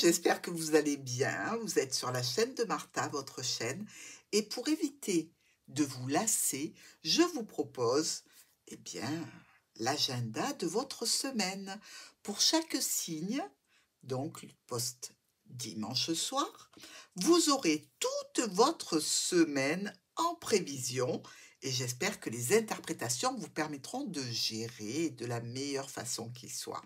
j'espère que vous allez bien. Vous êtes sur la chaîne de Martha, votre chaîne. Et pour éviter de vous lasser, je vous propose, eh bien, l'agenda de votre semaine. Pour chaque signe, donc post dimanche soir, vous aurez toute votre semaine en prévision et j'espère que les interprétations vous permettront de gérer de la meilleure façon qui soit.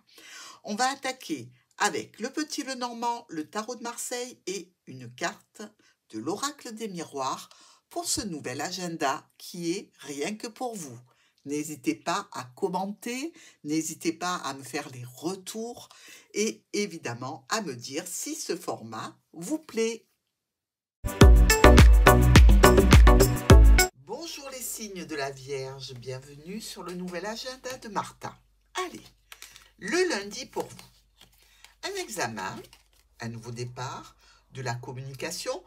On va attaquer avec le petit Lenormand, le tarot de Marseille et une carte de l'oracle des miroirs pour ce nouvel agenda qui est rien que pour vous. N'hésitez pas à commenter, n'hésitez pas à me faire les retours et évidemment à me dire si ce format vous plaît. Bonjour les signes de la Vierge, bienvenue sur le nouvel agenda de Martha. Allez, le lundi pour vous. Un examen, un nouveau départ, de la communication.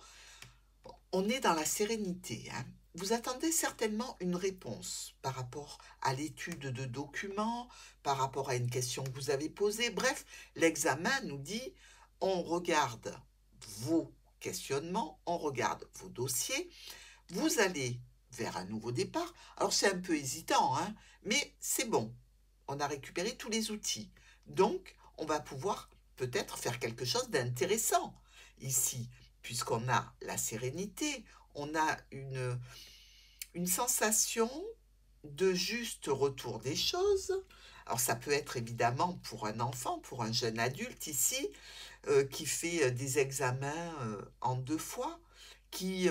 On est dans la sérénité. Vous attendez certainement une réponse par rapport à l'étude de documents, par rapport à une question que vous avez posée. Bref, l'examen nous dit, on regarde vos questionnements, on regarde vos dossiers. Vous allez vers un nouveau départ. Alors c'est un peu hésitant, mais c'est bon. On a récupéré tous les outils. Donc, on va pouvoir peut-être faire quelque chose d'intéressant ici, puisqu'on a la sérénité, on a une sensation de juste retour des choses. Alors ça peut être évidemment pour un enfant, pour un jeune adulte ici, qui fait des examens en 2 fois, qui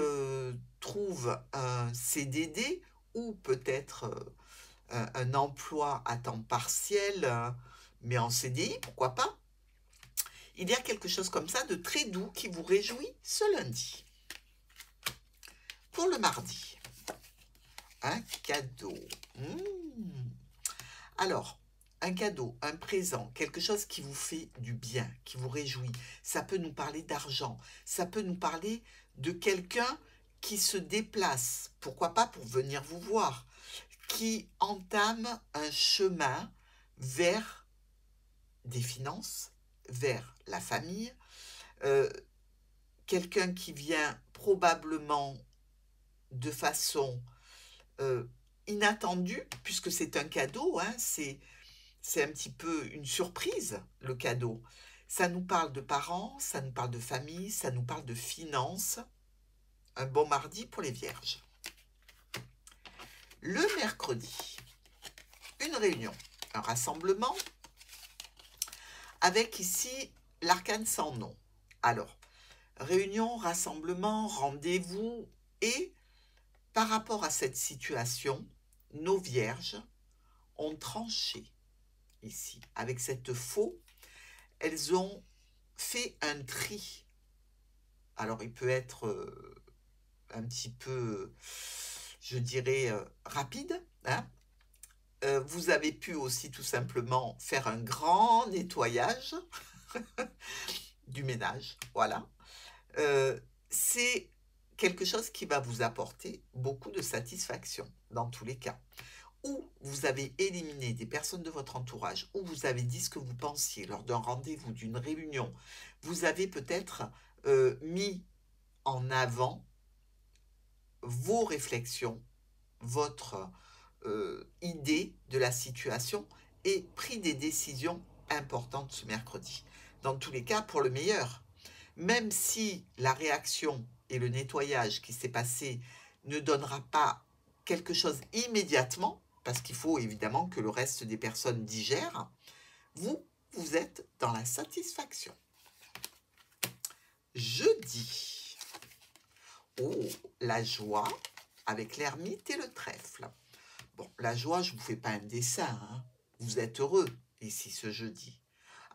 trouve un CDD ou peut-être un emploi à temps partiel, mais en CDI, pourquoi pas. Il y a quelque chose comme ça de très doux qui vous réjouit ce lundi. Pour le mardi, un cadeau. Alors, un cadeau, un présent, quelque chose qui vous fait du bien, qui vous réjouit. Ça peut nous parler d'argent, ça peut nous parler de quelqu'un qui se déplace, pourquoi pas pour venir vous voir, qui entame un chemin vers des finances, vers la famille, quelqu'un qui vient probablement de façon inattendue, puisque c'est un cadeau, c'est un petit peu une surprise, le cadeau. Ça nous parle de parents, ça nous parle de famille, ça nous parle de finances. Un bon mardi pour les vierges. Le mercredi, une réunion, un rassemblement, avec ici l'arcane sans nom. Alors, réunion, rassemblement, rendez-vous, et par rapport à cette situation, nos vierges ont tranché ici. Avec cette faux, elles ont fait un tri. Alors, il peut être un petit peu, je dirais, rapide. Vous avez pu aussi tout simplement faire un grand nettoyage du ménage. Voilà. C'est quelque chose qui va vous apporter beaucoup de satisfaction dans tous les cas. Ou vous avez éliminé des personnes de votre entourage, ou vous avez dit ce que vous pensiez lors d'un rendez-vous, d'une réunion. Vous avez peut-être mis en avant vos réflexions, votre idée de la situation et pris des décisions importantes ce mercredi. Dans tous les cas, pour le meilleur. Même si la réaction et le nettoyage qui s'est passé ne donnera pas quelque chose immédiatement, parce qu'il faut évidemment que le reste des personnes digèrent, vous êtes dans la satisfaction. Jeudi, la joie avec l'ermite et le trèfle. Bon, la joie, je ne vous fais pas un dessin, vous êtes heureux ici ce jeudi.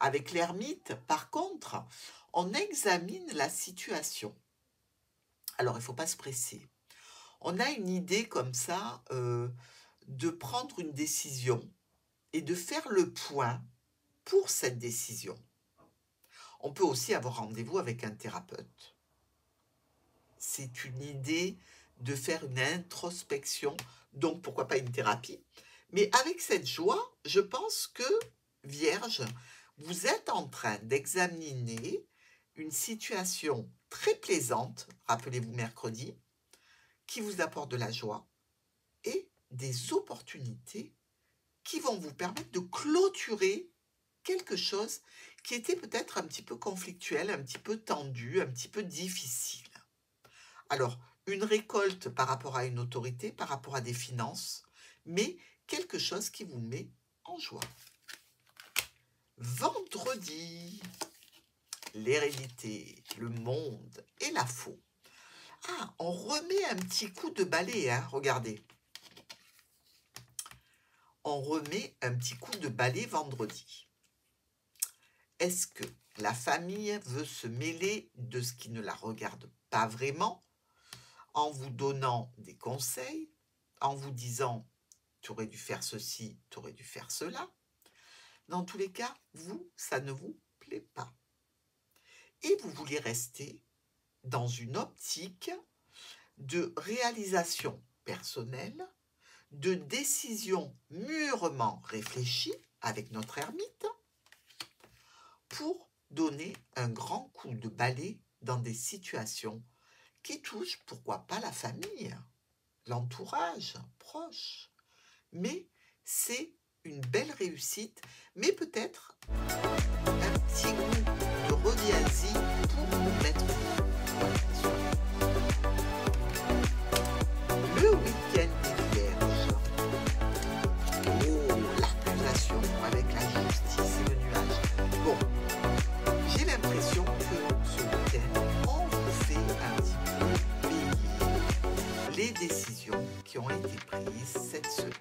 Avec l'ermite, par contre, on examine la situation. Alors, il ne faut pas se presser. On a une idée comme ça de prendre une décision et de faire le point pour cette décision. On peut aussi avoir rendez-vous avec un thérapeute. C'est une idée de faire une introspection, donc pourquoi pas une thérapie. Mais avec cette joie, je pense que, Vierge, vous êtes en train d'examiner une situation très plaisante, rappelez-vous mercredi, qui vous apporte de la joie et des opportunités qui vont vous permettre de clôturer quelque chose qui était peut-être un petit peu conflictuel, un petit peu tendu, un petit peu difficile. Alors, une récolte par rapport à une autorité, par rapport à des finances, mais quelque chose qui vous met en joie. Vendredi, l'hérédité, le monde et la faux. Ah, on remet un petit coup de balai, hein, regardez. On remet un petit coup de balai vendredi. Est-ce que la famille veut se mêler de ce qui ne la regarde pas vraiment, en vous donnant des conseils, en vous disant « tu aurais dû faire ceci, tu aurais dû faire cela ». Dans tous les cas, vous, ça ne vous plaît pas. Et vous voulez rester dans une optique de réalisation personnelle, de décision mûrement réfléchie avec notre ermite, pour donner un grand coup de balai dans des situations qui touchent, pourquoi pas, la famille, l'entourage proche. Mais c'est une belle réussite, mais peut-être un petit coup de reviens-y pour vous mettre le week-end des Vierges. Oh, l'accusation avec la justice et le nuage. Bon, j'ai l'impression que ce week-end, on vous fait un petit peu payer les décisions qui ont été prises cette semaine.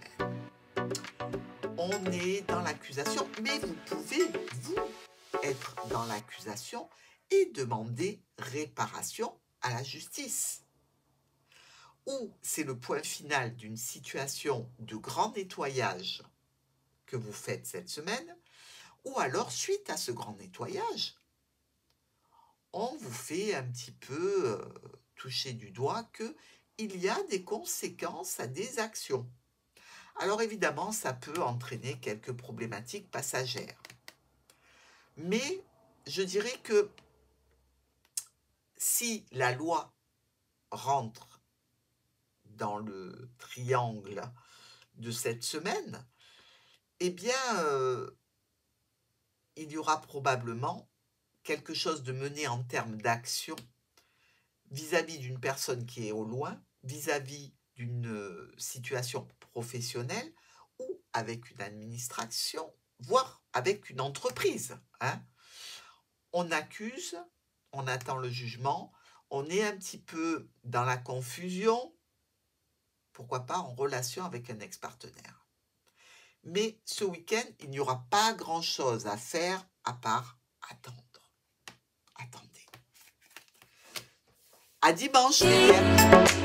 On est dans l'accusation, mais vous pouvez, vous, être dans l'accusation et demander réparation à la justice. Ou c'est le point final d'une situation de grand nettoyage que vous faites cette semaine, ou alors suite à ce grand nettoyage, on vous fait un petit peu toucher du doigt qu'il y a des conséquences à des actions. Alors évidemment, ça peut entraîner quelques problématiques passagères. Mais je dirais que si la loi rentre dans le triangle de cette semaine, eh bien, il y aura probablement quelque chose de mené en termes d'action vis-à-vis d'une personne qui est au loin, vis-à-vis d'une situation professionnelle ou avec une administration, voire avec une entreprise. Hein. On accuse, on attend le jugement, on est un petit peu dans la confusion, pourquoi pas en relation avec un ex-partenaire. Mais ce week-end, il n'y aura pas grand-chose à faire à part attendre. Attendez. À dimanche, les Vierges.